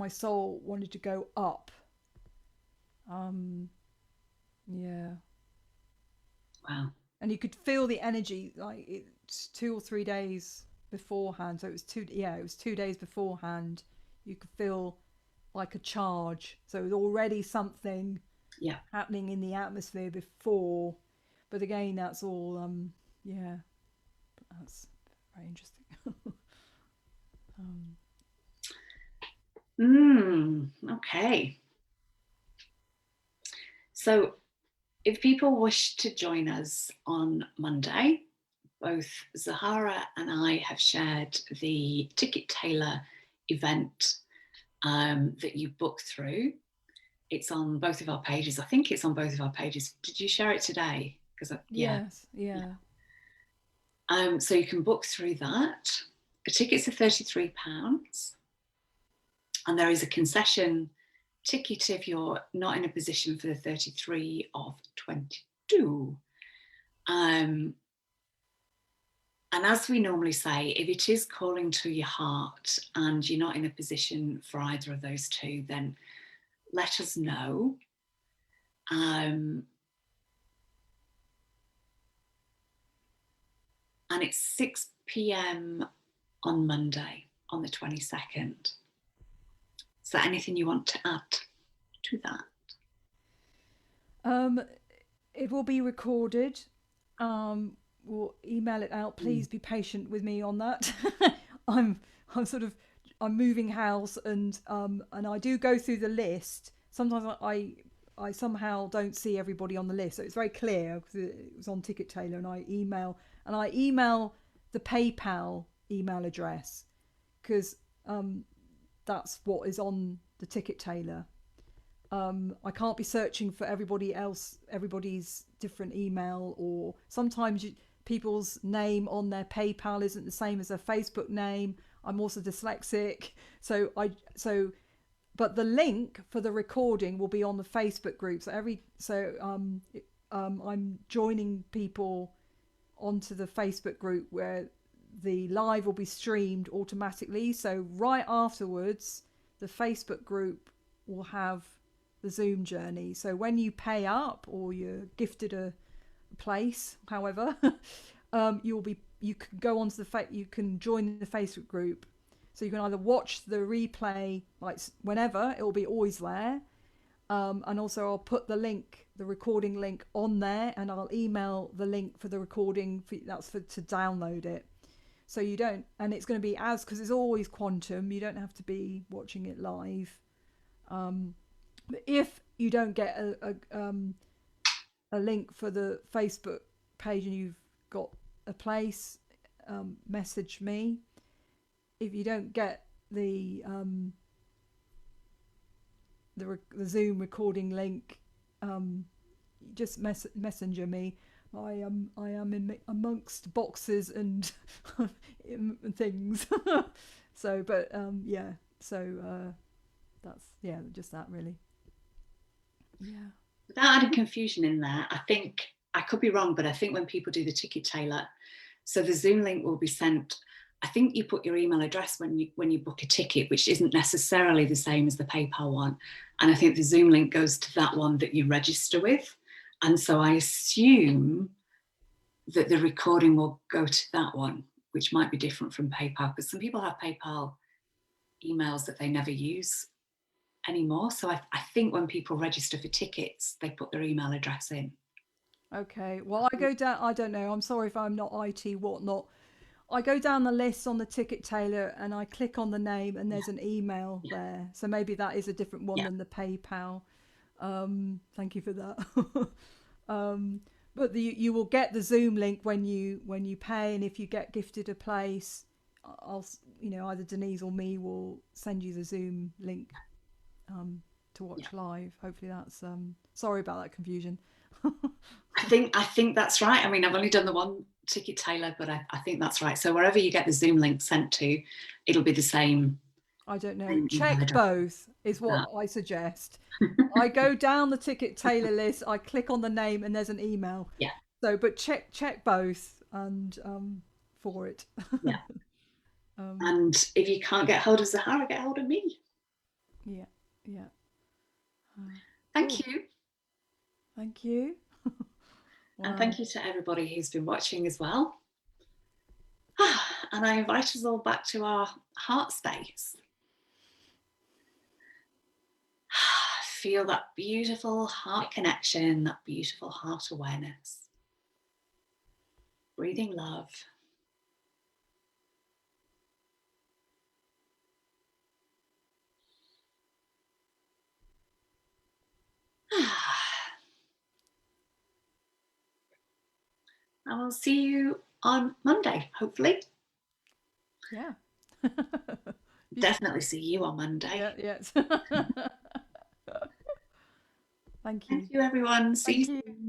soul wanted to go up. Um yeah. Wow. And you could feel the energy like it's 2 or 3 days beforehand. So it was it was 2 days beforehand. You could feel like a charge. So it was already something Yeah. happening in the atmosphere before. But again, that's all yeah, that's very interesting. um Okay. So if people wish to join us on Monday, both Zahara and I have shared the Ticket Tailor event that you book through. It's on both of our pages. I think it's on both of our pages. Did you share it today? Because yeah. yes, yeah. So you can book through that. The tickets are £33, and there is a concession ticket if you're not in a position for the 33 of 22. And as we normally say, if it is calling to your heart and you're not in a position for either of those two, then let us know. And it's 6 p.m. on Monday, on the 22nd. Is there anything you want to add to that? It will be recorded. We'll email it out. Please be patient with me on that. I'm I'm sort of I'm moving house and I do go through the list. Sometimes I somehow don't see everybody on the list, so it's very clear because it was on Ticket Tailor, and I email the PayPal email address because that's what is on the Ticket Tailor. I can't be searching for everybody's different email, or sometimes people's name on their PayPal isn't the same as their Facebook name. I'm also dyslexic, but the link for the recording will be on the Facebook group. I'm joining people onto the Facebook group where the live will be streamed automatically. So right afterwards, the Facebook group will have the Zoom journey. So when you pay up or you're gifted a place, however, you can go onto you can join the Facebook group. So you can either watch the replay like whenever, it will be always there. And also I'll put the recording link on there, and I'll email the link for the recording to download it. So you don't, and it's going to be because it's always quantum, you don't have to be watching it live. But if you don't get a link for the Facebook page and you've got a place, message me. If you don't get the Zoom recording link, just messenger me. I am amongst boxes and things. So, but yeah. So that's just that really. Yeah. Without adding confusion in there, I think I could be wrong, but I think when people do the Ticket Tailor, so the Zoom link will be sent. I think you put your email address when you book a ticket, which isn't necessarily the same as the PayPal one. And I think the Zoom link goes to that one that you register with. And so I assume that the recording will go to that one, which might be different from PayPal, because some people have PayPal emails that they never use anymore. So I think when people register for tickets, they put their email address in. Okay. Well, I go down. I don't know. I'm sorry if I'm not IT whatnot. I go down the list on the Ticket Tailor and I click on the name and there's an email there. So maybe that is a different one than the PayPal. Thank you for that. But you will get the Zoom link when you pay, and if you get gifted a place, I'll either Denise or me will send you the Zoom link to watch Yeah. live. Hopefully that's sorry about that confusion. I think that's right. I mean, I've only done the one ticket, Taylor, but I think that's right. So wherever you get the Zoom link sent to, it'll be the same. I don't know. Email Check address. both is what I suggest. I go down the ticket tailor list, I click on the name, and there's an email. Yeah. So, but check both and for it. Yeah. And if you can't get hold of Zahara, get hold of me. Yeah. Yeah. Thank you. Thank you. And thank you to everybody who's been watching as well. And I invite us all back to our heart space. Feel that beautiful heart connection, that beautiful heart awareness. Breathing love. And we'll see you on Monday, hopefully. Yeah. Definitely see you on Monday. Yeah, yes. Thank you. Thank you, everyone. See you soon.